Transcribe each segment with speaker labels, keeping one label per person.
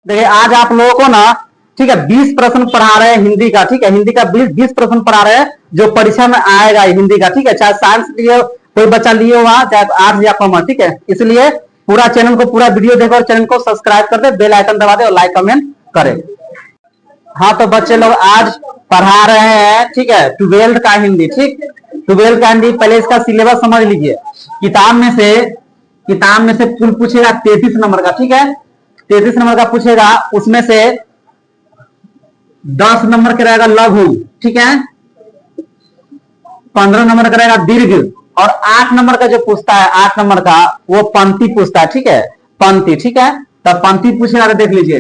Speaker 1: देखिए आज आप लोगों को ना, ठीक है, 20 प्रश्न पढ़ा रहे हैं हिंदी का। ठीक है, हिंदी का 20 प्रश्न पढ़ा रहे हैं जो परीक्षा में आएगा हिंदी का। ठीक है, चाहे साइंस लिए कोई बच्चा लिए हुआ, चाहे आर्ट्स या कॉमर्स। ठीक है, इसलिए पूरा चैनल को, पूरा वीडियो देखो और चैनल को सब्सक्राइब कर दे, बेल आइकन दबा दे और लाइक कमेंट करें। हाँ तो बच्चे लोग आज पढ़ा रहे हैं, ठीक है, 12th का हिंदी। ठीक, 12th का हिंदी। पहले इसका सिलेबस समझ लीजिए। किताब में से कुल पूछेगा 33 नंबर का। ठीक है, 33 नंबर का पूछेगा, उसमें से 10 नंबर का रहेगा लघु। ठीक है, 15 नंबर का रहेगा दीर्घ, और 8 नंबर का जो पूछता है, 8 नंबर का वो पंक्ति पूछता है। ठीक है, पंक्ति। ठीक है, तब पंक्ति पूछेगा तो देख लीजिए,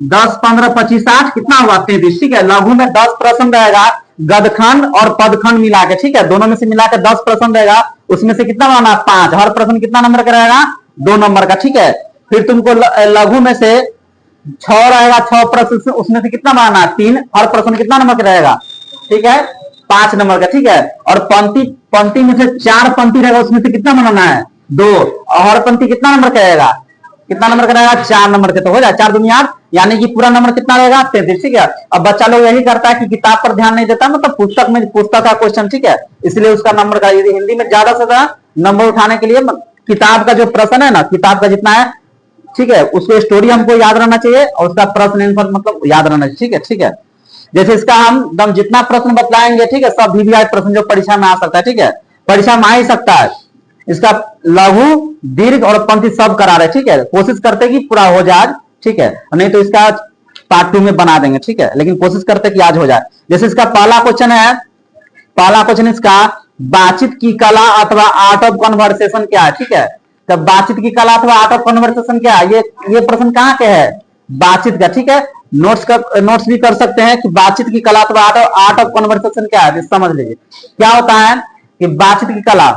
Speaker 1: 10, 15, 25, 60 कितना हुआ 33। ठीक है, लघु में 10 प्रश्न रहेगा, गदखंड और पदखंड मिला के। ठीक है, दोनों में से मिला के 10 प्रश्न रहेगा, उसमें से कितना बनाना, 5। हर प्रश्न कितना नंबर का रहेगा, 2 नंबर का। ठीक है, फिर तुमको लघु में से 6 रहेगा, 6 प्रश्न, उसमें से कितना बनाना, 3। हर प्रश्न कितना नंबर का रहेगा, ठीक है, 5 नंबर का। ठीक है, और पंक्ति में से 4 पंक्ति रहेगा, उसमें से कितना बनाना है, 2। और हर पंक्ति कितना नंबर का रहेगा, कितना नंबर का रहेगा, 4 नंबर के। तो हो जाए 4 दूनी 8, यानी कि पूरा नंबर कितना रहेगा, 33। ठीक है, अब बच्चा लोग यही करता है कि किताब पर ध्यान नहीं देता, मतलब पुस्तक का क्वेश्चन। ठीक है, इसलिए उसका नंबर का, यदि हिंदी में ज्यादा से ज्यादा नंबर उठाने के लिए किताब का जो प्रश्न है ना, किताब का जितना है, ठीक है, उसको स्टोरी हमको याद रहना चाहिए और उसका प्रश्न आंसर मतलब याद रहना चाहिए। ठीक है, ठीक है, जैसे इसका हम जितना प्रश्न बतलाएंगे, ठीक है, सब VVI प्रश्न जो परीक्षा में आ सकता है। ठीक है, परीक्षा में आ ही सकता है। इसका लघु, दीर्घ और पंक्ति सब करा रहे। ठीक है, कोशिश करते कि पूरा हो जाए। ठीक है, नहीं तो इसका पार्ट 2 में बना देंगे। ठीक है, लेकिन कोशिश करते कि आज हो जाए। जैसे इसका पहला क्वेश्चन है, पहला क्वेश्चन इसका, बातचीत की कला अथवा आर्ट ऑफ कन्वर्सेशन क्या है। ठीक है, तब बातचीत की कला अथवा आर्ट ऑफ कन्वर्सेशन क्या है, ये प्रश्न कहाँ के है, बातचीत का। ठीक है, नोट्स भी कर सकते हैं कि बातचीत की कला अथवा आर्ट ऑफ कन्वर्सेशन क्या है, समझ लीजिए क्या होता है कि बातचीत की कला।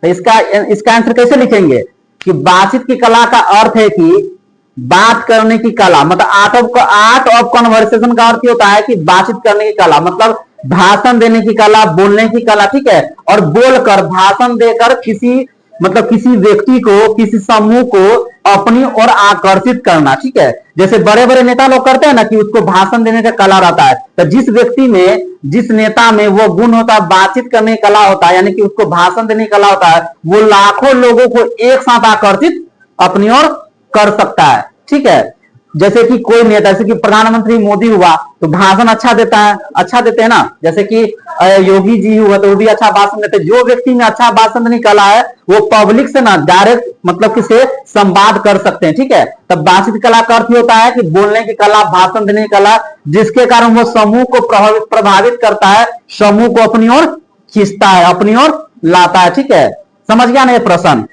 Speaker 1: तो इसका आंसर कैसे लिखेंगे कि बातचीत की कला का अर्थ है कि बात करने की कला, मतलब आर्ट ऑफ कन्वर्सेशन का अर्थ होता है कि बातचीत करने की कला, मतलब भाषण देने की कला, बोलने की कला। ठीक है, और बोलकर, भाषण देकर किसी व्यक्ति को, किसी समूह को अपनी ओर आकर्षित करना। ठीक है, जैसे बड़े बड़े नेता लोग करते हैं ना कि उसको भाषण देने का कला रहता है, तो जिस नेता में वो गुण होता है, बातचीत करने की कला होता है, यानी कि उसको भाषण देने की कला होता है, वो लाखों लोगों को एक साथ आकर्षित अपनी ओर कर सकता है। ठीक है, जैसे कि कोई नेता, जैसे कि प्रधानमंत्री मोदी हुआ तो भाषण अच्छा देता है, अच्छा देते हैं ना। जैसे कि योगी जी हुआ तो वो भी अच्छा भाषण देते हैं। जो व्यक्ति में अच्छा भाषण देने की कला है वो पब्लिक से ना डायरेक्ट मतलब किसे संवाद कर सकते हैं। ठीक है, तब बातचीत कला का अर्थ होता है कि बोलने की कला, भाषण देने की कला, जिसके कारण वो समूह को प्रभावित करता है, समूह को अपनी ओर खींचता है, अपनी ओर लाता है। ठीक है, समझ गया ना ये प्रश्न।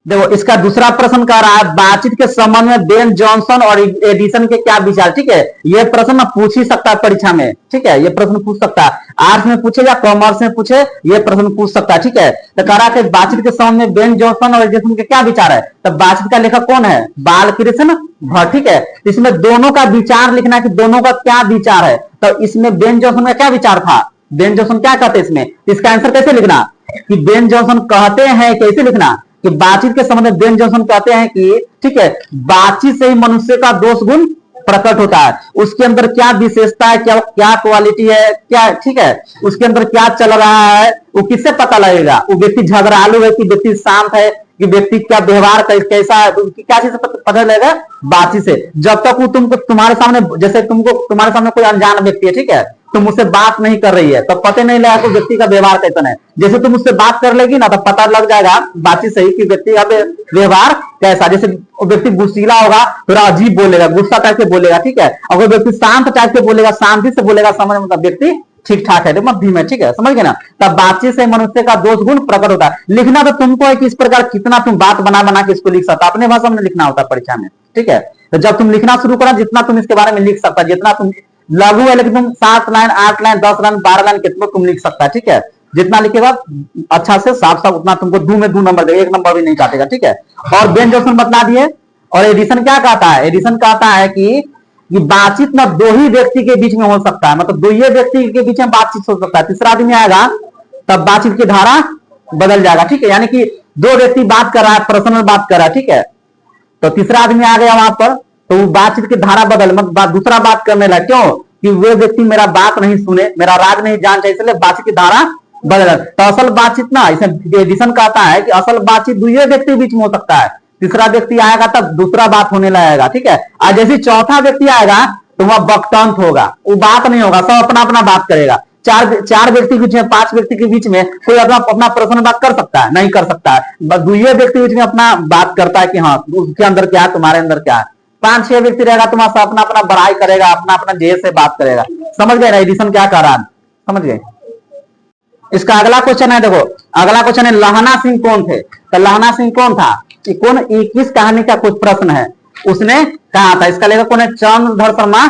Speaker 1: देखो इसका दूसरा प्रश्न कह रहा है, बातचीत के संबंध में बेन जॉनसन और एडिसन के क्या विचार। ठीक है, ये प्रश्न पूछ ही सकता है परीक्षा में। ठीक है, ये प्रश्न पूछ सकता है, आर्ट्स में पूछे या कॉमर्स में पूछे, ये प्रश्न पूछ सकता है। ठीक है, तो कह रहा है कि बातचीत के संबंध में बेन जॉनसन और एडिसन के क्या विचार है। तो बातचीत का लेखक कौन है, बालकृष्ण भट्ट। ठीक है, इसमें दोनों का विचार लिखना है कि दोनों का क्या विचार है। तो इसमें बेन जॉनसन का क्या विचार था, बेन जॉनसन क्या कहते हैं इसमें, इसका आंसर कैसे लिखना कि बेन जॉनसन कहते हैं, कैसे लिखना कि बातचीत के संबंध में बेन जॉनसन कहते हैं कि, ठीक है, बातचीत से ही मनुष्य का दोष गुण प्रकट होता है, उसके अंदर क्या विशेषता है, क्या क्या क्वालिटी है, क्या, ठीक है, उसके अंदर क्या चल रहा है, वो किससे पता लगेगा, वो व्यक्ति झगड़ालू है कि व्यक्ति शांत है, कि व्यक्ति क्या व्यवहार कैसा है, क्या चीज से पता लगेगा, बातचीत से। जब तक वो तुम्हारे सामने, जैसे तुम्हारे सामने कोई अनजान व्यक्ति है, ठीक है, तुम उससे बात नहीं कर रही है तो पता नहीं लगा कि व्यक्ति का व्यवहार कैसा है। जैसे तुम उससे बात कर लेगी ना तो पता लग जाएगा बातचीत से ही कि व्यक्ति का व्यवहार कैसा। जैसे व्यक्ति गुस्सीला होगा थोड़ा अजीब बोलेगा, गुस्सा टाइप से बोलेगा। ठीक है, अगर व्यक्ति शांत टाइप से बोलेगा, शांति से बोलेगा, समझ मतलब व्यक्ति ठीक ठाक है, मध्यम है। ठीक है, समझ गए ना। तब बातचीत से मनुष्य का दोष गुण प्रकट होता है। लिखना तो तुमको है कि इस प्रकार कितना तुम बात बना के इसको लिख सकता, अपने भाषा में लिखना होता है परीक्षा में। ठीक है, तो जब तुम लिखना शुरू करा, जितना तुम इसके बारे में लिख सकता, जितना तुम लघु है लेकिन तुम 7 लाइन, 8 लाइन, 10 लाइन, 12 लाइन कितना तुम लिख सकता है। ठीक है, जितना लिखेगा अच्छा से साफ उतना तुमको 2 में 2 नंबर देगा, 1 नंबर भी नहीं काटेगा। ठीक है, और बेन जॉनसन बतला दिए। और एडिसन क्या कहता है, एडिसन कहता है कि बातचीत ना 2 ही व्यक्ति के बीच में हो सकता है, मतलब 2 ही व्यक्ति के बीच में बातचीत हो सकता है, तीसरा आदमी आएगा तब बातचीत की धारा बदल जाएगा। ठीक है, यानी कि 2 व्यक्ति बात कर रहा है, पर्सनल बात कर रहा है। ठीक है, तो तीसरा आदमी आ गया वहां पर, तो वो बातचीत की धारा बदल मत दूसरा बात करने लगा। क्यों? कि वे व्यक्ति मेरा बात नहीं सुने, मेरा राज नहीं जान चाहिए, इसलिए बातचीत की धारा बदल। तो असल बातचीत ना, इसे एडिशन कहता है कि असल बातचीत दुइये व्यक्ति के बीच में हो सकता है। तीसरा व्यक्ति आएगा तब दूसरा बात होने लगेगा, ठीक है। और जैसे चौथा व्यक्ति आएगा तो वह वक्तांत होगा, वो बात नहीं होगा, सब अपना अपना बात करेगा। चार व्यक्ति के बीच में, 5 व्यक्ति के बीच में कोई अपना अपना पर्सनल बात कर सकता है? नहीं कर सकता है। दुइये व्यक्ति के बीच में अपना बात करता है कि हाँ उसके अंदर क्या है, तुम्हारे अंदर क्या है। 5-6 व्यक्ति रहेगा, तुम्हारा अपना अपना बड़ाई करेगा, अपना अपना जेल से बात करेगा। समझ गए ना एडिशन क्या कर रहा है? समझ गए। इसका अगला क्वेश्चन है, देखो अगला क्वेश्चन है लहना सिंह कौन थे? तो लहना सिंह कौन था? कि कौन, किस कहानी का कुछ प्रश्न है उसने कहा था? इसका लेखक कौन है? चंद्रधर शर्मा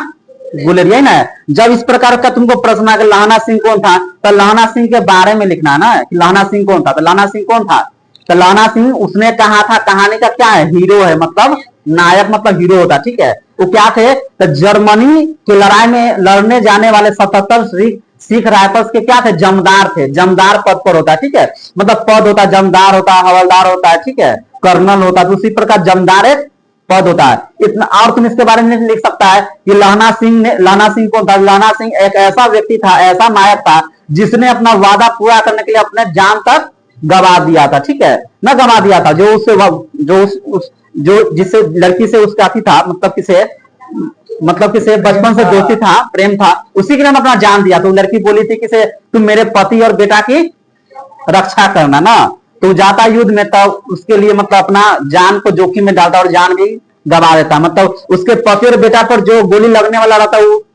Speaker 1: गुलेरिया ना। जब इस प्रकार का तुमको प्रश्न है कि लहना सिंह कौन था, तो लहना सिंह के बारे में लिखना है ना कि लहना सिंह कौन था। तो लहना सिंह कौन था? तो लहना सिंह उसने कहा था, कहानी का क्या है? हीरो है, मतलब नायक, मतलब हीरो होता, ठीक है। वो क्या थे? तो जर्मनी की लड़ाई में लड़ने जाने वाले 77 सिख राइफल्स के क्या थे? जमदार थे। जमदार पद पर होता है, ठीक है। मतलब पद होता है, जमदार होता है, हवलदार होता है, ठीक है, कर्नल होता है। तो उसी प्रकार जमदार एक पद होता है इतना। और तुम इसके बारे में लिख सकता है कि लहना सिंह कौन था? लहना सिंह एक ऐसा व्यक्ति था, ऐसा नायक था जिसने अपना वादा पूरा करने के लिए अपने जान तक गवा दिया था, ठीक है ना, गवा दिया था। जो उससे जो जिससे लड़की से उसका था, मतलब किसे बचपन से दोस्ती था, प्रेम था, उसी के लिए अपना जान दिया। तो लड़की बोली थी कि तुम मेरे पति और बेटा की रक्षा करना ना। तो जाता युद्ध में, तब उसके लिए मतलब अपना जान को जोखिम में डालता और जान भी गवा देता। मतलब उसके पति और बेटा पर जो गोली लगने वाला रहता वो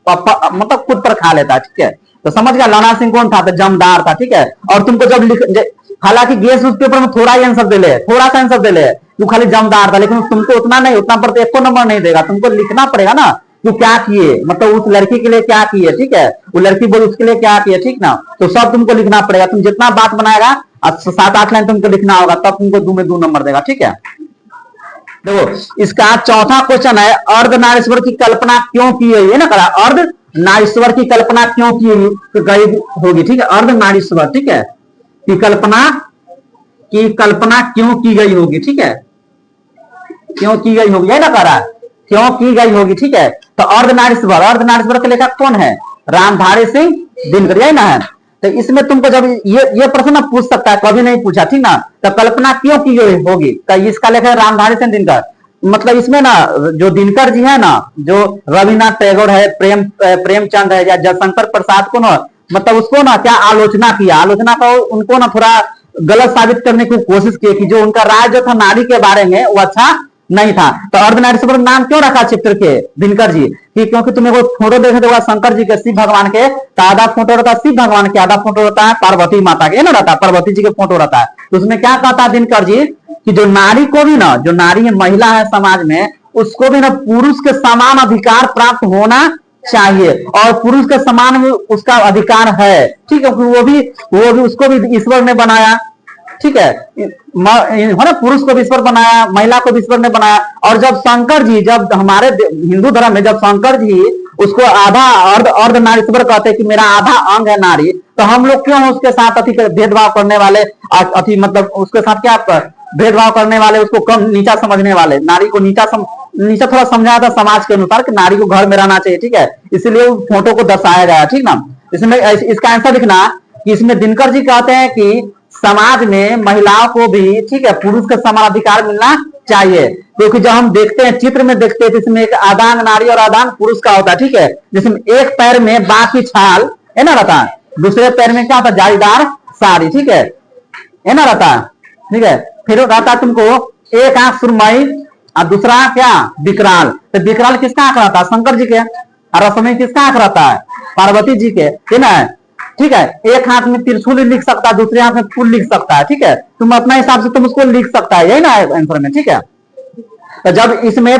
Speaker 1: मतलब खुद पर खा लेता, ठीक है। तो समझ गया लहना सिंह कौन था? तो जमदार था, ठीक है। और तुमको जब हालांकि गेस उस पेपर में थोड़ा ही आंसर दे ले, थोड़ा सा आंसर दे ले, तू खाली जमदार था, लेकिन तुमको उतना नहीं, उतना पर तो एको नंबर नहीं देगा। तुमको लिखना पड़ेगा ना तू क्या किए, मतलब उस लड़की के लिए क्या किए, ठीक है। वो लड़की बोली उसके लिए क्या किए, ठीक ना। तो सब तुमको लिखना पड़ेगा। तुम जितना बात बनाएगा 7-8 लाइन तुमको लिखना होगा, तब तुमको 2 में 2 नंबर देगा, ठीक है। देखो इसका चौथा क्वेश्चन है, अर्धनारीश्वर की कल्पना क्यों की गई है ना, करा अर्धनारीश्वर की कल्पना क्यों की गई होगी, ठीक है। अर्धनारीश्वर, ठीक है, की कल्पना क्यों की गई होगी, ठीक है, क्यों की गई होगी, है ना, करा क्यों की गई होगी, ठीक है। तो अर्धनारीश्वर के लेखक कौन है? रामधारी सिंह दिनकर, यही ना है। तो इसमें तुमको जब ये प्रश्न पूछ सकता है, कभी नहीं पूछा, ठीक ना। तो कल्पना क्यों की गई होगी? तो इसका लेखक है रामधारी सिंह दिनकर। मतलब इसमें ना जो दिनकर जी है ना, जो रविन्द्रनाथ टैगोर है, प्रेमचंद है, या जयशंकर प्रसाद को ना, मतलब उसको ना क्या आलोचना किया, आलोचना को उनको ना थोड़ा गलत साबित करने की कोशिश की कि जो उनका राय जो था नारी के बारे में वो अच्छा नहीं था। तो अर्धनारीश्वर नाम क्यों रखा चित्र के दिनकर जी? क्योंकि तुम्हें फोटो देखे तो शंकर जी के, शिव भगवान के, तो आधा फोटो रहता है शिव भगवान के, आधा फोटो रहता है पार्वती माता के, ना रहता है, पार्वती जी के फोटो रहता है। तो उसमें क्या कहता है दिनकर जी कि जो नारी को भी ना, जो नारी है, महिला है समाज में, उसको भी ना पुरुष के समान अधिकार प्राप्त होना चाहिए, और पुरुष के समान भी उसका अधिकार है, ठीक है। वो भी उसको भी ईश्वर ने बनाया, ठीक है ना, पुरुष को भी ईश्वर बनाया, महिला को भी ईश्वर ने बनाया। और जब शंकर जी, जब हमारे हिंदू धर्म में जब शंकर जी उसको आधा अर्धनारीश्वर कहते हैं कि मेरा आधा अंग है नारी, तो हम लोग क्यों उसके साथ अति भेदभाव करने वाले, अति मतलब उसके साथ क्या भेदभाव करने वाले, उसको कम नीचा समझने वाले, नारी को नीचा थोड़ा समझाया था समाज के अनुसार कि नारी को घर में रहना चाहिए, ठीक है। इसलिए फोटो को दर्शाया गया, ठीक ना। इसमें इसका आंसर लिखना कि इसमें दिनकर जी कहते हैं कि समाज में महिलाओं को भी, ठीक है, पुरुष के समान अधिकार मिलना चाहिए। क्योंकि जब हम देखते हैं, चित्र में देखते हैं, जिसमें एक आधांग नारी और आधांग पुरुष का होता है, ठीक है। जिसमें एक पैर में बाकी छाल है ना रहता है, दूसरे पैर में क्या होता है? जालीदार साड़ी, ठीक है ना रहता है, ठीक है। फिर रहता है तुमको एक आंख सुरमई और दूसरा क्या? विकराल। तो विकराल किसका आंख रहता है? शंकर जी के। और रसमई किसका आंख रहता है? पार्वती जी के, है ना, ठीक है। एक हाथ में त्रिशूल लिख सकता है, दूसरे हाथ में फूल लिख सकता है, ठीक है। तुम अपना हिसाब से तुम उसको लिख सकता है, यही ना आंसर में, ठीक है। तो जब इसमें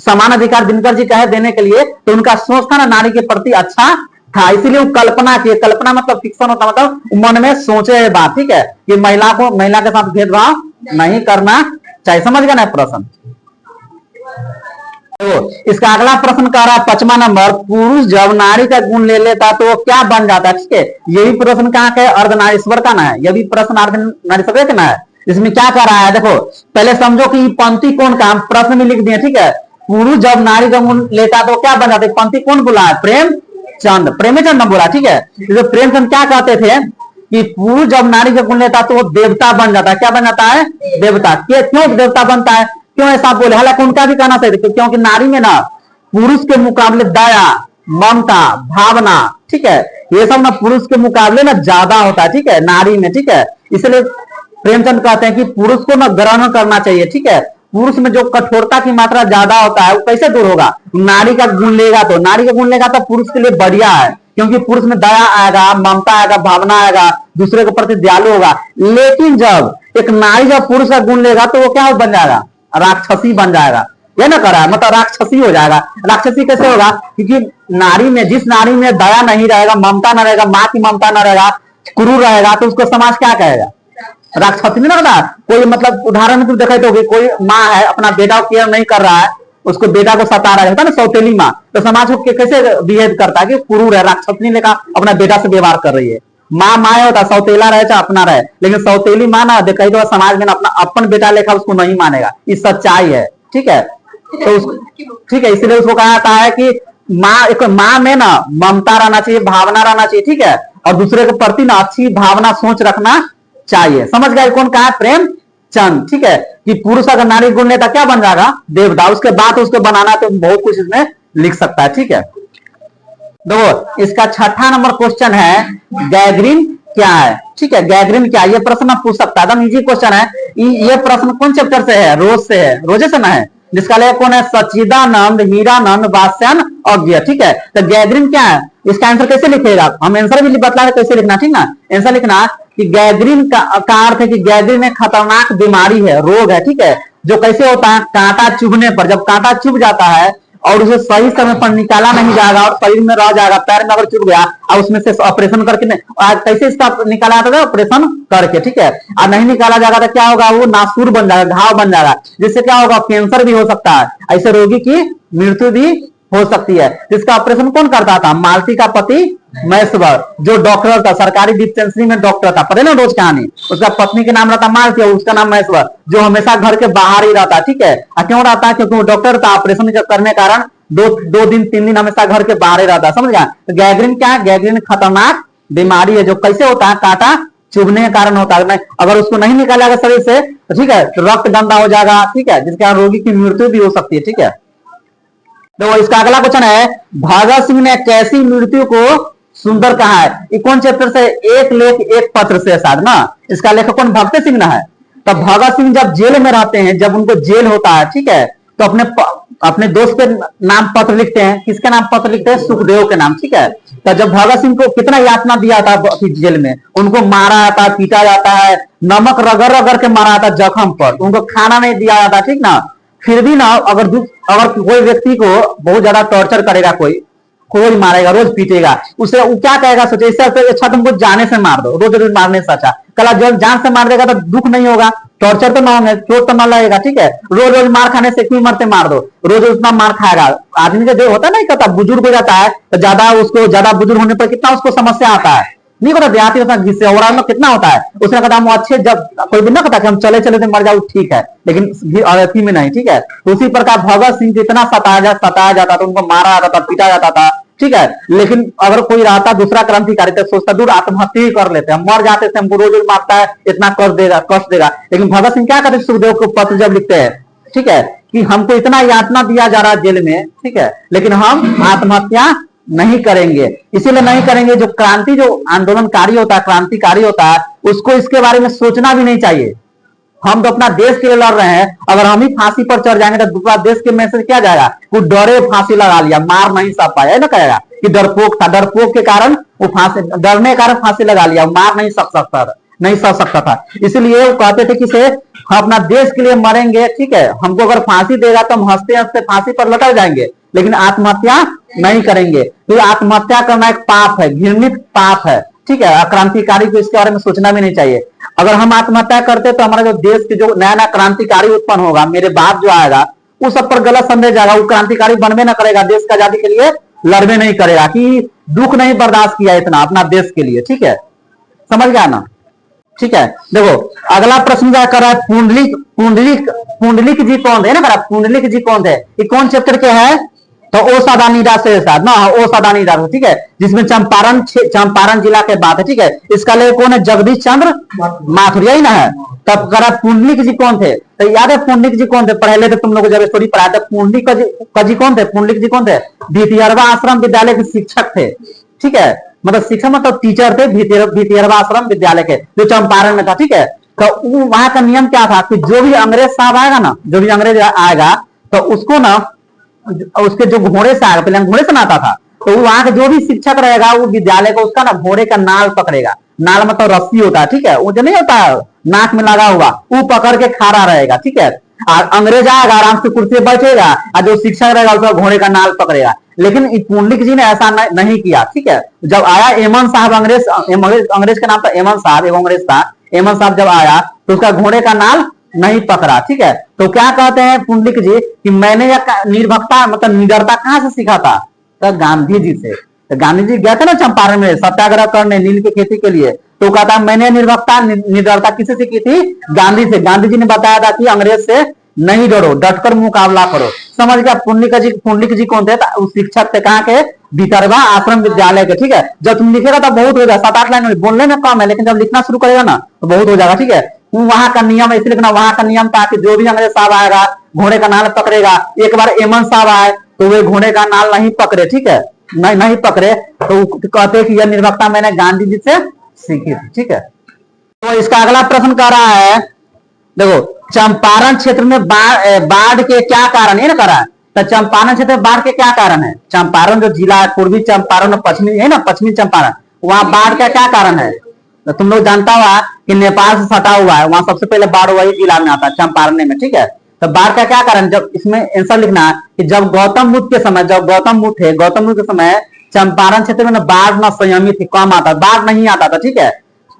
Speaker 1: समान अधिकार दिनकर जी कहे देने के लिए, तो उनका सोच था ना नारी के प्रति अच्छा था, इसीलिए वो कल्पना की। कल्पना मतलब फिक्शन होता, मतलब मन में सोचे बात, ठीक है, कि महिला के साथ भेदभाव नहीं करना चाहिए। समझ गया ना प्रश्न? तो इसका अगला प्रश्न कह रहा है 5वां नंबर, पुरुष जब नारी का गुण ले लेता तो वो क्या बन जाता है, ठीक है। यही प्रश्न कहाँ का है? अर्धनारीश्वर का ना है, यह भी प्रश्न अर्धनारीश्वर का ना है। इसमें क्या कर रहा है देखो, पहले समझो कि पंक्ति कौन का हम प्रश्न में लिख दिए, ठीक है। पुरुष जब नारी का गुण लेता तो क्या बन जाता है, पंक्ति कौन बोला है, प्रेमचंद, प्रेमचंद ने बोला, ठीक है। तो प्रेमचंद क्या कहते थे कि पुरुष जब नारी का गुण लेता तो वो देवता बन जाता है, क्या बन जाता है, देवता। क्यों देवता बनता है, क्यों ऐसा बोले, हालांकि उनका भी कहना सही था, क्योंकि नारी में ना पुरुष के मुकाबले दया, ममता, भावना, ठीक है, ये सब ना पुरुष के मुकाबले ना ज्यादा होता है, ठीक है, नारी में, ठीक है। इसलिए प्रेमचंद कहते हैं कि पुरुष को ना ग्रहण करना चाहिए, ठीक है। पुरुष में जो कठोरता की मात्रा ज्यादा होता है वो कैसे दूर होगा, नारी का गुण लेगा तो, नारी का गुण लेगा तो पुरुष के लिए बढ़िया है, क्योंकि पुरुष में दया आएगा, ममता आएगा, भावना आएगा, दूसरे के प्रति दयालु होगा। लेकिन जब एक नारी जब पुरुष का गुण लेगा तो वो क्या बन जाएगा, राक्षसी बन जाएगा, ये ना करा मतलब राक्षसी हो जाएगा। राक्षसी कैसे होगा, क्योंकि नारी में, जिस नारी में दया नहीं रहेगा, ममता न रहेगा, माँ की ममता न रहेगा, क्रूर रहेगा, तो उसको समाज क्या कहेगा, राक्षसी नहीं लगता। कोई मतलब उदाहरण में तुम देखे तो कोई माँ है अपना बेटा को केयर नहीं कर रहा है, उसको बेटा को सता रहा है ना, सौतेली माँ, तो समाज को कैसे बिहेव करता है कि क्रूर है, राक्षसनी लेकर अपना बेटा से व्यवहार कर रही है। माँ माँ होता, सौतेला रहे चाहे अपना रहे, लेकिन सौतेली माँ ना देखे तो समाज में अपना अपन बेटा लेखा उसको नहीं मानेगा, ये सच्चाई है, ठीक है। तो ठीक है, इसलिए उसको कहा जाता है कि माँ, एक माँ में ना ममता रहना चाहिए, भावना रहना चाहिए, ठीक है, और दूसरे के प्रति ना अच्छी भावना सोच रखना चाहिए। समझ गए कौन कहा, प्रेमचंद, ठीक है। कि पुरुष अगर नारी गुण लेता क्या बन जाएगा, देवता। उसके बाद उसको बनाना तो बहुत कुछ इसमें लिख सकता है, ठीक है। देखो इसका छठा नंबर क्वेश्चन है, गैग्रीन क्या है, ठीक है, गैग्रीन क्या है, ये प्रश्न पूछ सकता है, एकदम इजी क्वेश्चन है। ये प्रश्न कौन चैप्टर से है, रोज से है, रोजे से ना है, जिसका लेखक कौन है, सच्चिदानंद हीरानंद वात्स्यायन अज्ञ, ठीक है। तो गैग्रीन क्या है, इसका आंसर कैसे लिखेगा, हम आंसर भी बतला रहे कैसे लिखना, ठीक ना। आंसर लिखना कि गैग्रीन का अर्थ है कि गैग्रीन एक खतरनाक बीमारी है, रोग है, ठीक है, जो कैसे होता है, कांटा चुभने पर, जब कांटा चुभ जाता है और उसे सही समय पर निकाला नहीं जाएगा और शरीर में रह जाएगा, पैर में अगर चुभ गया और उसमें से ऑपरेशन करके कैसे इसका निकाला जाता है, ऑपरेशन करके, ठीक है। और नहीं निकाला जाएगा तो क्या होगा, वो नासूर बन जाएगा, घाव बन जाएगा, जिससे क्या होगा, कैंसर भी हो सकता है, ऐसे रोगी की मृत्यु भी हो सकती है। इसका ऑपरेशन कौन करता था, मालती का पति महेश्वर, जो डॉक्टर था, सरकारी डिस्पेंसरी में डॉक्टर था, पता है ना रोज कहानी, उसका पत्नी के नाम रहता मालती और उसका नाम महेश्वर, जो हमेशा घर के बाहर ही रहता, ठीक है। क्यों रहता है, क्योंकि वो डॉक्टर था, ऑपरेशन करने के कारण दो दिन 3 दिन हमेशा घर के बाहर ही रहता, समझ गया। तो गैग्रीन क्या है, गैग्रीन खतरनाक बीमारी है, जो कैसे होता है, कांटा चुभने के कारण होता है, अगर उसको नहीं निकाला जाएगा शरीर से तो ठीक है, रक्त गंदा हो जाएगा, ठीक है, जिसके कारण रोगी की मृत्यु भी हो सकती है, ठीक है। तो इसका अगला क्वेश्चन है, भगत सिंह ने कैसी मृत्यु को सुंदर कहा है, ये कौन चैप्टर से, एक लेख एक पत्र से शायद ना, इसका लेखक कौन, भगत सिंह ना है। तो भगत सिंह जब जेल में रहते हैं, जब उनको जेल होता है, ठीक है, तो अपने दोस्त के नाम पत्र लिखते हैं, किसके नाम पत्र लिखते हैं, सुखदेव के नाम, ठीक है। तो जब भगत सिंह को कितना यातना दिया था जेल में, उनको मारा जाता है, पीटा जाता है, नमक रगड़ रगड़ के मारा जाता जख्म पर, उनको खाना नहीं दिया जाता, ठीक ना। फिर भी ना अगर कोई व्यक्ति को बहुत ज्यादा टॉर्चर करेगा, कोई मारेगा, रोज पीटेगा, उसे वो क्या कहेगा, सोचे इससे अच्छा तुमको जाने से मार दो, रोज रोज मारने से अच्छा, कल जब जान से मार देगा तो दुख नहीं होगा, टॉर्चर तो ना होंगे, चोट तो ना लगेगा, ठीक है। रोज रोज मार खाने से क्यों मरते, मार दो, रोज उतना मार खाएगा। आदमी का जो होता है नहीं कहता, बुजुर्ग हो जाता है तो ज्यादा बुजुर्ग होने पर कितना उसको समस्या आता है, नहीं होता, देहाती होता में कितना होता है, उसने कहा हम अच्छे, जब कोई भी ना कहता कि हम चले चले तो मर जाओ, ठीक है, लेकिन अर्थी में नहीं, ठीक है। तो उसी प्रकार भगत सिंह इतना सताया जाता था, उनको मारा जाता था, पीटा जाता था, ठीक है। लेकिन अगर कोई रहता दूसरा क्रांतिकारी तो सोचता दूर आत्महत्या ही कर लेते, हम मर जाते थे, हमको रोज रोज मारता है, इतना कष्ट देगा। लेकिन भगत सिंह क्या करते, सुखदेव को पत्र जब लिखते हैं, ठीक है, कि हमको इतना यातना दिया जा रहा है जेल में, ठीक है, लेकिन हम आत्महत्या नहीं करेंगे। इसीलिए नहीं करेंगे, जो क्रांति, जो आंदोलनकारी होता है, क्रांतिकारी होता है, उसको इसके बारे में सोचना भी नहीं चाहिए। हम तो अपना देश के लिए लड़ रहे हैं, अगर हम ही फांसी पर चढ़ जाएंगे तो दूसरा देश के मैसेज क्या जाएगा, वो डरे फांसी लगा लिया, मार नहीं सक पाया, ना कहेगा कि डरपोक था, डरपोक के कारण वो फांसी, डरने के कारण फांसी लगा लिया, मार नहीं सक सकता था। इसलिए वो कहते थे कि से हम अपना देश के लिए मरेंगे, ठीक है, हमको अगर फांसी देगा तो हम हंसते हंसते फांसी पर लटक जाएंगे, लेकिन आत्महत्या नहीं करेंगे। तो आत्महत्या करना एक पाप है, घृणित पाप है, ठीक है। क्रांतिकारी को इसके बारे में सोचना भी नहीं चाहिए। अगर हम आत्महत्या करते तो हमारा जो देश के जो नया नया क्रांतिकारी उत्पन्न होगा, मेरे बाद जो आएगा, वो सब पर गलत संदेश जाएगा, वो क्रांतिकारी बनवे ना करेगा, देश की आजादी के लिए लड़वे नहीं करेगा, कि दुख नहीं बर्दाश्त किया इतना अपना देश के लिए, ठीक है, समझ गया ना। ठीक है। देखो अगला प्रश्न क्या कर रहा है, पुंडलिक पुंडलिक पुंडलिक जी कौन थे ना, पुंडलिक जी कौन थे, ये कौन चैप्टर के है, तो ओ सदानीदास से साथ ना, ओ सदानीदास, ठीक है, जिसमें चंपारण जिला के बात है, ठीक है। इसका लेखक कौन है, जगदीश चंद्र माथुर, यही ना है। तब करा पुंडलिक जी कौन थे, तो याद है पुंडलिक जी कौन थे, पहले तो तुम लोग जब स्टोरी पढ़ाया था, पुंडलिक जी कौन थे, पुंडलिक जी कौन थे, द्वितीयरवा आश्रम विद्यालय के शिक्षक थे, ठीक है, मतलब शिक्षक मतलब टीचर थे, द्वितीयरवा आश्रम विद्यालय के, जो चंपारण में था, ठीक है। तो वहां का नियम क्या था कि जो भी अंग्रेज साहब आएगा ना, जो भी अंग्रेज आएगा तो उसको ना, उसके जो घोड़े से आएगा, पहले घोड़े से ना आता था, तो वहां के जो भी शिक्षक रहेगा वो विद्यालय को उसका ना घोड़े का नाल पकड़ेगा, नाल मतलब रस्सी होता है, ठीक है, वो जो नहीं होता है नाक में लगा हुआ, वो पकड़ के खड़ा रहेगा, ठीक है। और अंग्रेज आएगा आराम से कुर्सी पर बैठेगा, और जो शिक्षक रहेगा उसका घोड़े का नाल पकड़ेगा। लेकिन पुंडलिक जी ने ऐसा नहीं किया, ठीक है। जब आया एमन साहब, अंग्रेज का नाम था एमन साहब, एक अंग्रेज था, एमन साहब जब आया तो उसका घोड़े का नाल नहीं पकड़ा, ठीक है। तो क्या कहते हैं पुंडलिक जी कि मैंने यह निर्भकता मतलब निडरता कहां से सीखा था, तो गांधी जी से। तो गांधी जी गए थे ना चंपारण में सत्याग्रह करने नील की खेती के लिए, तो कहता मैंने निर्भकता निडरता किसी से की थी, गांधी से। गांधी जी ने बताया था कि अंग्रेज से नहीं डरो, डटकर मुकाबला करो, समझ गया। पुंडलिक जी कौन थे, उस शिक्षक थे, कहाँ के, भीतरवा आश्रम विद्यालय के, ठीक है। जब तुम लिखेगा तो बहुत हो जाएगा, 7-8 लाइन में, बोलने में कम है, लेकिन जब लिखना शुरू करेगा ना तो बहुत हो जाएगा, ठीक है। वहां का नियम इसलिए लिखना, वहां का नियम था कि जो भी अंग्रेज साहब आएगा घोड़े का नाल पकड़ेगा। एक बार एमन साहब आए तो वे घोड़े का नाल नहीं पकड़े, ठीक है, नहीं पकड़े, तो कहते कि यह निर्भकता मैंने गांधी जी से सीखी थी, ठीक है। तो इसका अगला प्रश्न कर रहा है, देखो चंपारण क्षेत्र में बाढ़ के क्या कारण है ना करा है, तो चंपारण क्षेत्र में बाढ़ के क्या कारण है, चंपारण जो जिला है, पूर्वी चंपारण और पश्चिमी है ना, पश्चिमी चंपारण, वहां बाढ़ का क्या कारण है, तो तुम लोग जानता हुआ कि नेपाल से सटा हुआ है, वहां सबसे पहले बाढ़ वही जिला में आता है, चंपारण में, ठीक है। तो बाढ़ का क्या कारण, जब इसमें आंसर लिखना कि जब गौतम बुद्ध के समय, जब गौतम बुद्ध के समय चंपारण क्षेत्र में बाढ़ न संयमित थी, कम आता, बाढ़ नहीं आता था, ठीक है।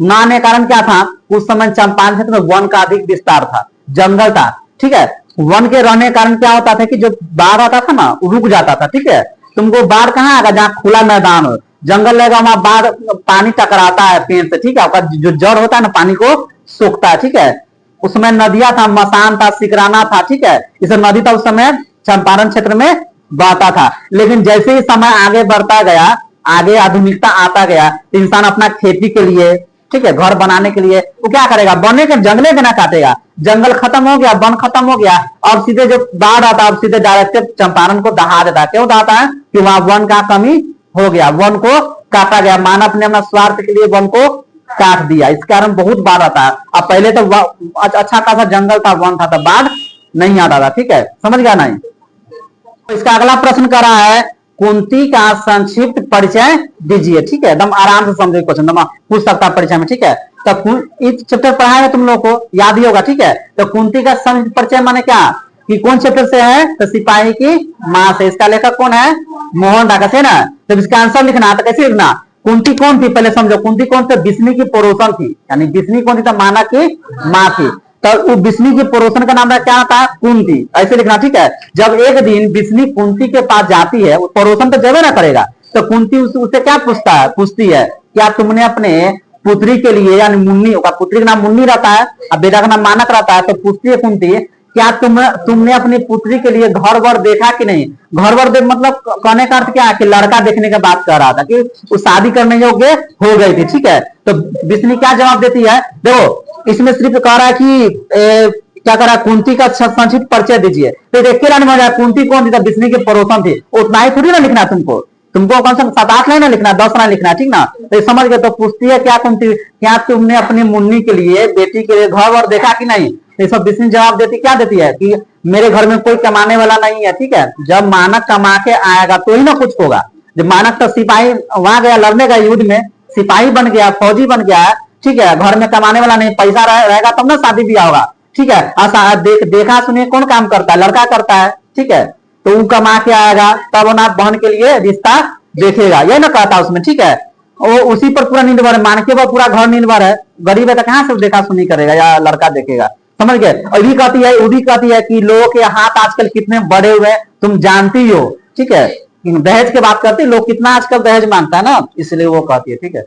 Speaker 1: न आने कारण क्या था, उस समय चंपारण क्षेत्र में वन का अधिक विस्तार था, जंगल था, ठीक है। वन के रहने कारण क्या होता था कि जो बाढ़ आता था ना रुक जाता था, ठीक है। तुमको बाढ़ कहाँ आएगा, जहाँ खुला मैदान हो, जंगल रहेगा वहां बाढ़, पानी टकराता है पेड़ से, ठीक है, जो जड़ होता है ना पानी को सोखता है, ठीक है। उसमें नदियां था, मसान था, सिकराना था, ठीक है, इस नदी था उस समय चंपारण क्षेत्र में बहता था। लेकिन जैसे ही समय आगे बढ़ता गया, आगे आधुनिकता आता गया, तो इंसान अपना खेती के लिए, ठीक है, घर बनाने के लिए वो क्या करेगा, बने के जंगले के ना काटेगा, जंगल खत्म हो गया, वन खत्म हो गया, और सीधे जो बाढ़ आता है सीधे डायरेक्ट चंपारण को दहा देता है। क्यों दहाता है कि वहां वन का कमी हो गया, वन को काटा गया, मानव ने अपना स्वार्थ के लिए वन को काट दिया, इस कारण बहुत बाढ़ आता है। अब पहले तो अच्छा खासा जंगल था, वन था, तो बाढ़ नहीं आता था, ठीक है, समझ गया नहीं। तो इसका अगला प्रश्न कर रहा है, कुंती का संक्षिप्त परिचय दीजिए, ठीक है, एकदम आराम से समझो क्वेश्चन, पूछ सकता परिचय में, ठीक है। तो इस चैप्टर पढ़ाएगा तुम लोग को याद ही होगा, ठीक है। तो कुंती का संक्षिप्त परिचय माने क्या कि कौन चैप्टर से है, तो सिपाही की मां से। इसका लेखक कौन है, मोहन दास है ना। जब इसका आंसर लिखना तो कैसे लिखना, कुंती कौन थी पहले समझो, कुंती कौन थे, बिस्नी की पड़ोसन थी, यानी बिस्नी कौन थी, तो माना की माँ थी, तो वो बिस्नी की पड़ोसन का नाम क्या था, कुंती, ऐसे लिखना, ठीक है। जब एक दिन बिस्नी कुंती के पास जाती है, वो पड़ोसन तो जबे ना करेगा, तो कुंती उससे क्या पूछती है, क्या तुमने अपने पुत्री के लिए, यानी मुन्नी का, पुत्री का नाम मुन्नी रहता है और बेटा का नाम मानक रहता है, तो पूछती है कुंती, क्या तुमने अपनी पुत्री के लिए घर वर देखा कि नहीं। घर वर देख मतलब कहने का अर्थ क्या है कि लड़का देखने की बात कर रहा था, कि वो शादी करने योग्य हो गई थी, ठीक है। तो बिस्नी क्या जवाब देती है, देखो इसमें सिर्फ कह रहा है कि क्या करा, कुंती का संक्षिप्त परिचय दीजिए, तो देखिए लाइन में कुंती कौन थी, बिस्नी की पड़ोसन थी, उतना ही थोड़ी ना लिखना तुमको कौन सा 7-8 लाइन लिखना, 10 लाइन लिखना, ठीक ना। तो समझ गए। तो पूछती है क्या कुंती, क्या तुमने अपनी मुन्नी के लिए, बेटी के लिए घर वर देखा कि नहीं। ये सब बिस्नी जवाब देती, क्या देती है कि मेरे घर में कोई कमाने वाला नहीं है, ठीक है। जब मानक कमा के आएगा तो ही ना कुछ होगा। जब मानक तो सिपाही वहां गया, लड़ने गया युद्ध में, सिपाही बन गया, फौजी बन गया, ठीक है, घर में कमाने वाला नहीं, पैसा रहेगा तब ना शादी ब्याह होगा, ठीक है। देखा सुनिए कौन काम करता है, लड़का करता है, ठीक है। तो वो कमा के आएगा तब ना बहन के लिए रिश्ता देखेगा, ये ना कहता उसमें, ठीक है। वो उसी पर पूरा निर्भर है, मान के वो पूरा घर निर्भर है, गरीब है तो कहां से देखा सुनी करेगा या लड़का देखेगा, समझ गए। और वो भी कहती है कि लोगों के हाथ आजकल कितने बड़े हुए तुम जानती हो, ठीक है। दहेज की बात करते लोग कितना आजकल दहेज मांगता है ना, इसलिए वो कहती है, ठीक है।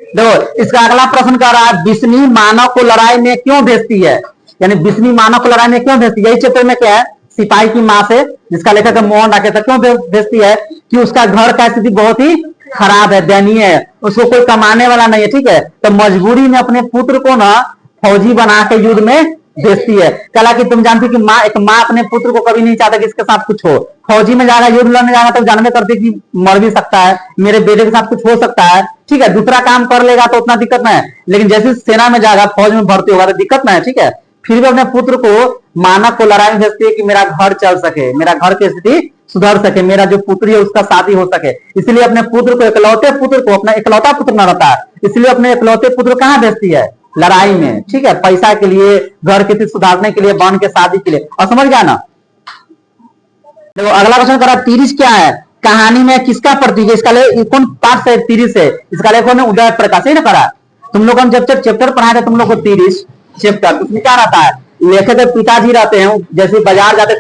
Speaker 1: देखो इसका अगला प्रश्न कर रहा है, बिस्नी मानव को लड़ाई में क्यों भेजती है? यानी बिस्नी मानव को लड़ाई में क्यों भेजती है? यही चैप्टर में क्या है, सिपाही की माँ से, जिसका लेखक है मोहन डाकेता, क्यों भेजती है? कि उसका घर का स्थिति बहुत ही खराब है, दयनीय है, उसको कोई कमाने वाला नहीं है, ठीक है, तो मजबूरी में अपने पुत्र को ना फौजी बना के युद्ध में भेजती है। कला कि तुम जानती कि माँ, एक माँ अपने पुत्र को कभी नहीं चाहता कि इसके साथ कुछ हो, फौजी में जाएगा, युद्ध लड़ने जाएगा तो जानबे करती कि मर भी सकता है, मेरे बेटे के साथ कुछ हो सकता है, ठीक है, दूसरा काम कर लेगा तो उतना दिक्कत नहीं है, लेकिन जैसे सेना में जाएगा, फौज में भर्ती होगा तो दिक्कत नहीं है, ठीक है, फिर भी अपने पुत्र को मानव को लड़ाई में भेजती है कि मेरा घर चल सके, मेरा घर की स्थिति सुधर सके, मेरा जो पुत्री है उसका शादी हो सके, इसलिए अपने पुत्र को, इकलौते पुत्र को, अपना इकलौता पुत्र न रहता है, इसलिए अपने इकलौते पुत्र को कहां भेजती है? लड़ाई में, ठीक है, पैसा के लिए, घर की स्थिति सुधारने के लिए, बहन के शादी के लिए। और समझ गया ना? देखो अगला क्वेश्चन करा, तिरिस क्या है? कहानी में किसका प्रतीक है? इसका कौन पाठ से तिरिस है? इसका लेखक ने उदय प्रकाश ही ना करा। तुम लोग हम जब चैप्टर पढ़ाए थे तुम लोग को तिरिस चैप्टर, उसमें क्या रहता है? लेखक के पिताजी रहते हैं, जैसे बाजार जाते,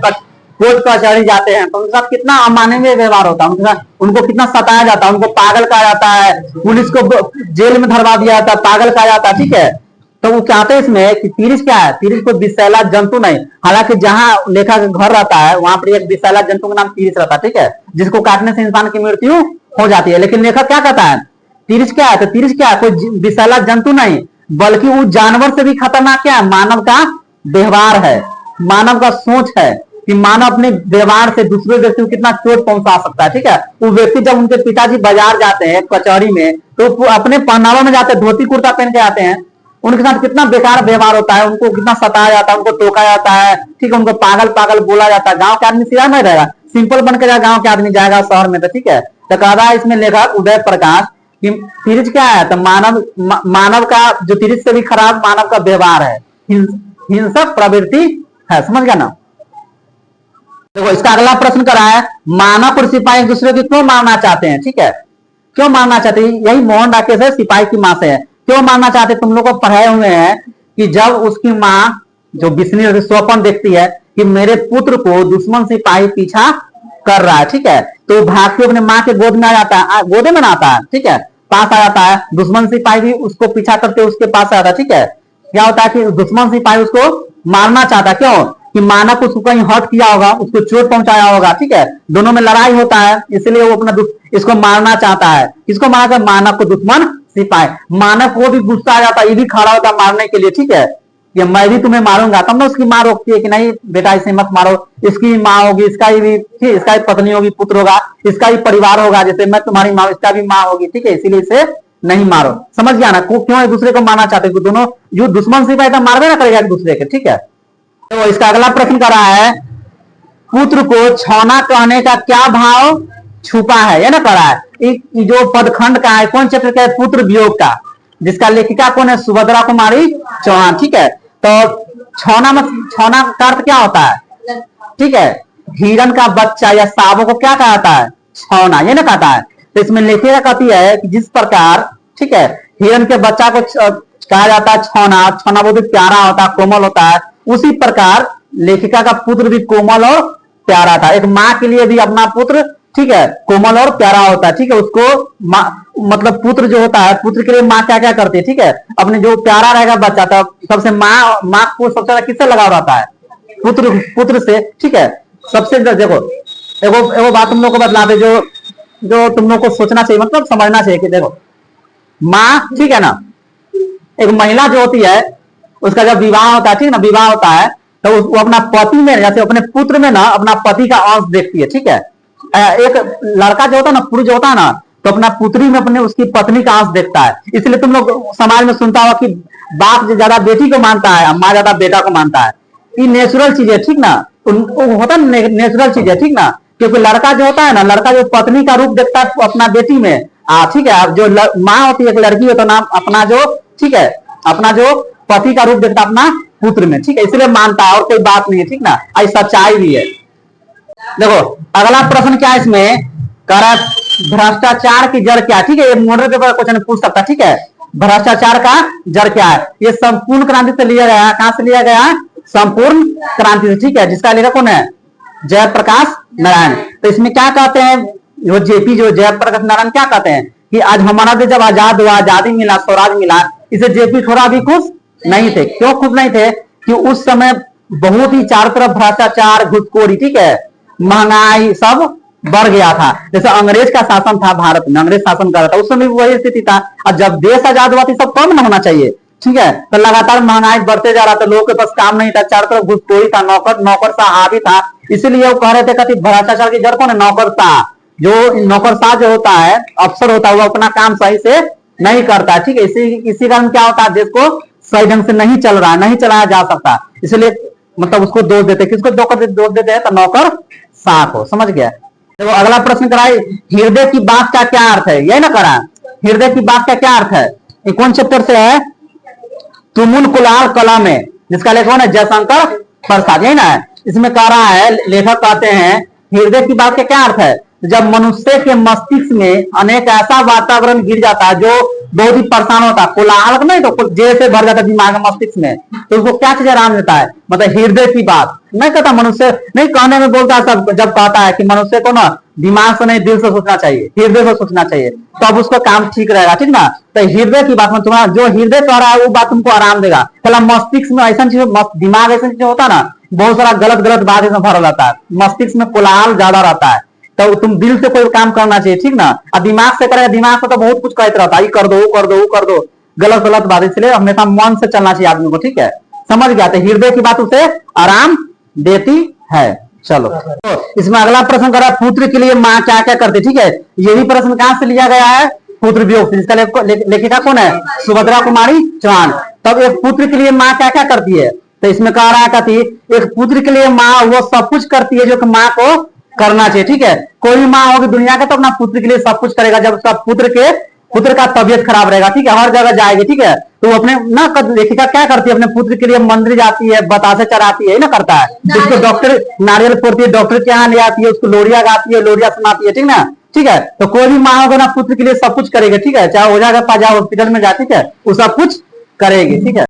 Speaker 1: कोर्ट कचहरी जाते हैं, तो उनके साथ कितना अमानवीय व्यवहार होता है, उनके साथ उनको कितना सताया जाता है, उनको पागल कहा जाता है, पुलिस को जेल में धरवा दिया जाता है, पागल कहा जाता है, ठीक है। तो वो कहते हैं इसमें कि तिरिस क्या है? तिरिस कोई विषैला जंतु नहीं, हालांकि जहां लेखा का घर रहता है वहां पर एक विषैला जंतु का नाम तिरिस रहता है, ठीक है, जिसको काटने से इंसान की मृत्यु हो जाती है। लेकिन लेखक क्या कहता है? तिरिस क्या है? तो तिरिस क्या है? कोई विषैला जंतु नहीं, बल्कि वो जानवर से भी खतरनाक क्या है? मानव का व्यवहार है, मानव का सोच है कि मानव अपने व्यवहार से दूसरे व्यक्ति को कितना चोट पहुंचा सकता है, ठीक है। वो व्यक्ति जब उनके पिताजी बाजार जाते हैं कचहरी में, तो अपने पहनावा में जाते हैं, धोती कुर्ता पहन के आते हैं, उनके साथ कितना बेकार व्यवहार होता है, उनको कितना सताया जाता है, उनको टोका जाता है, ठीक है, उनको पागल पागल बोला जाता है। गांव के आदमी सीधा नहीं रहेगा, सिंपल बन के गांव के आदमी जाएगा शहर में, तो ठीक है। तो कह रहा है इसमें लेखक उदय प्रकाश कि तिरिस क्या है? तो मानव का जो तिरिस से भी खराब मानव का व्यवहार है, हिंसक प्रवृत्ति है। समझ गया ना? देखो इसका अगला प्रश्न करा है, मानव और सिपाही एक दूसरे को क्यों मारना चाहते हैं? ठीक है, क्यों मारना चाहते हैं? यही मोहन डाके से सिपाही की मां से है। क्यों मारना चाहते? तुम लोग को पढ़ाए हुए हैं कि जब उसकी माँ जो बिस्नी स्वप्न देखती है कि मेरे पुत्र को दुश्मन सिपाही पीछा कर रहा है, ठीक है, तो भाग के अपने माँ के गोद में आ जाता है, गोदे में आता है, ठीक है, पास आ जाता है, दुश्मन सिपाही भी उसको पीछा करते उसके पास आता है, ठीक है। क्या होता है कि दुश्मन सिपाही उसको मारना चाहता, क्यों? कि मानव को उसको कहीं हर्ट किया होगा, उसको चोट पहुंचाया होगा, ठीक है, दोनों में लड़ाई होता है, इसलिए वो अपना इसको मारना चाहता है। किसको मारा? मानव को, दुश्मन सिपाही। मानव को भी गुस्सा आ जाता है, ये भी खड़ा होता मारने के लिए, ठीक है, कि मैं भी तुम्हें मारूंगा, तब ना उसकी माँ रोकती है कि नहीं बेटा इसे मत मारो, इसकी माँ होगी, इसका भी, इसका भी पत्नी होगी, पुत्र होगा, इसका भी परिवार होगा, जैसे मैं तुम्हारी माँ, इसका भी माँ होगी, ठीक है, इसीलिए इसे नहीं मारो। समझ गया ना? क्यों एक दूसरे को मारना चाहते? दोनों जो दुश्मन सिपाही था मारवे ना करेगा एक दूसरे के, ठीक है। तो इसका अगला प्रश्न कर रहा है, पुत्र को छौना कहने का क्या भाव छुपा है? ये ना करा है जो पदखंड का है, कौन चैप्टर का है? पुत्र वियोग का, जिसका लेखिका कौन है? सुभद्रा कुमारी चौहान, ठीक है। तो छौना में, छौना का अर्थ क्या होता है? ठीक है, हिरण का बच्चा या सावों को क्या कहा जाता है? छौना, ये ना कहता है। तो इसमें लेखिका कहती है कि जिस प्रकार, ठीक है, हिरण के बच्चा को कहा जाता है छौना, छौना बहुत ही प्यारा होता है, कोमल होता है, उसी प्रकार लेखिका का पुत्र भी कोमल और प्यारा था। एक माँ के लिए भी अपना पुत्र, ठीक है, कोमल और प्यारा होता है, ठीक है, उसको मतलब पुत्र जो होता है, पुत्र के लिए माँ क्या क्या करती है, ठीक है, अपने जो प्यारा रहेगा बच्चा था, सबसे माँ को सबसे ज्यादा किससे लगाव रहता है? पुत्र से, ठीक है। सबसे देखो एगो बात तुम लोग को बतला दे, जो तुम लोग को सोचना चाहिए, मतलब समझना चाहिए कि देखो माँ, ठीक है ना, एक महिला जो होती है उसका जब विवाह होता है, ठीक है ना, विवाह होता है तो वो अपना पति में, जैसे अपने पुत्र में ना अपना पति का अंश देखती है, ठीक है। एक लड़का जो होता है ना, पुरुष जो होता है ना, तो अपना पुत्री में अपने उसकी पत्नी का अंश देखता है। इसलिए तुम लोग समाज में सुनता हो कि बाप ज्यादा बेटी को मानता है, माँ ज्यादा बेटा को मानता है। ये नेचुरल चीज है, ठीक ना, होता है नेचुरल चीज है, ठीक ना, क्योंकि लड़का जो होता है ना, लड़का जो पत्नी का रूप देखता है अपना बेटी में, ठीक है, जो माँ होती है एक लड़की होता है ना, अपना जो, ठीक है, अपना जो पति का रूप देखता अपना पुत्र में, ठीक है, इसलिए मानता है, और कोई बात नहीं है, ठीक ना, ऐसी सच्चाई भी है। देखो अगला प्रश्न क्या है इसमें, करा भ्रष्टाचार की जड़ क्या? ठीक है, ये मॉडल पेपर क्वेश्चन पूछ सकता, ठीक है, भ्रष्टाचार का जड़ क्या है? ये संपूर्ण क्रांति से लिया गया है। कहां से लिया गया है? संपूर्ण क्रांति से, ठीक है, जिसका लेखक कौन है? जयप्रकाश नारायण। तो इसमें क्या कहते हैं, जो जेपी, जो जयप्रकाश नारायण क्या कहते हैं कि आज हमारा देश जब आजाद हुआ, आजादी मिला, स्वराज मिला, इसे जेपी थोड़ा भी खुश नहीं थे। क्यों खुश नहीं थे? कि उस समय बहुत ही चारों तरफ भ्रष्टाचार, घुसखोरी, ठीक है, महंगाई सब बढ़ गया था। जैसे अंग्रेज का शासन था भारत में, अंग्रेज शासन कर रहा था, उस समय वही स्थिति था। और जब देश आजाद हुआ तो सब कम न होना चाहिए, ठीक है। तो लगातार महंगाई बढ़ते जा रहा था, लोगों के पास काम नहीं था, चारों तरफ घुसखोरी था, नौकरशाह हावी था। इसीलिए वो कह रहे थे कि भ्रष्टाचार की जड़ कौन है? नौकरशाह। जो नौकरशाह जो होता है, अफसर होता है, वो अपना काम सही से नहीं करता, ठीक है। इसी कारण क्या होता है, देश को सही ढंग से नहीं चल रहा है, नहीं चलाया जा सकता। इसलिए मतलब उसको दोष देते, किसको दोष देते हैं? तो नौकर शाह को। समझ गया? तो अगला प्रश्न कराए, हृदय की बात का क्या अर्थ है? यही ना करा, हृदय की बात का क्या अर्थ है? ये कौन चैप्टर से है? तुमुल कुलाल कलम है, जिसका लेखक कौन है? जयशंकर प्रसाद, यही ना है। इसमें कह रहा है, लेखक कहते हैं हृदय की बात का क्या अर्थ है? जब मनुष्य के मस्तिष्क में अनेक ऐसा वातावरण गिर जाता है जो बहुत ही परेशान होता है, कोलाहल नहीं तो जैसे भर जाता है दिमाग मस्तिष्क में, तो उसको क्या चीज आराम देता है? मतलब हृदय की बात नहीं कहता, मनुष्य नहीं कहने में बोलता है सब। जब कहता है कि मनुष्य को ना दिमाग से नहीं, दिल से सोचना चाहिए, हृदय से सोचना चाहिए, तब तो उसका काम ठीक रहेगा, ठीक ना। तो हृदय की बात में तुम्हारा जो हृदय कह रहा है वो बात तुमको आराम देगा। पहला मस्तिष्क में ऐसा चीज, दिमाग ऐसा चीज होता है ना, बहुत सारा गलत गलत बात इसमें भरा रहता है, मस्तिष्क में कोलाहल ज्यादा रहता है। तो तुम दिल से कोई काम करना चाहिए, ठीक ना। और दिमाग से करेगा, दिमाग से तो बहुत कुछ कहते रहता है, कर दो, कर दो, कर दो, गलत गलत बात। इसलिए हमेशा मन से चलना चाहिए आदमी को, ठीक है। समझ गया? तो हृदय की बात उसे आराम देती है। चलो, तो इसमें अगला प्रश्न करा, पुत्र के लिए माँ क्या क्या करती? ठीक है, यही प्रश्न कहां से लिया गया है? पुत्र वियोग से, जिसका लेखिका कौन है? सुभद्रा कुमारी चौहान। तब एक पुत्र के लिए माँ क्या क्या करती है? तो इसमें कह रहा है कि एक पुत्र के लिए माँ वो सब कुछ करती है जो कि माँ को करना चाहिए, ठीक है। कोई भी माँ होगी दुनिया के तो अपना पुत्र के लिए सब कुछ करेगा। जब उसका पुत्र का तबियत खराब रहेगा, ठीक है, हर जगह जाएगी, ठीक है, तो अपने ना लेखिका क्या करती है? अपने पुत्र के लिए मंदिर जाती है, बतासे चढ़ाती है ना, करता है। जिसको डॉक्टर नारियल फोड़ती है, डॉक्टर के यहाँ ले आती है, उसको लोरिया गाती है, लोरिया सुनाती है, ठीक ना, ठीक है। तो कोई भी माँ होगा ना पुत्र के लिए सब कुछ करेगी, ठीक है, चाहे हो जाएगा पाजा हॉस्पिटल में जाती है, वो सब कुछ करेगी, ठीक है।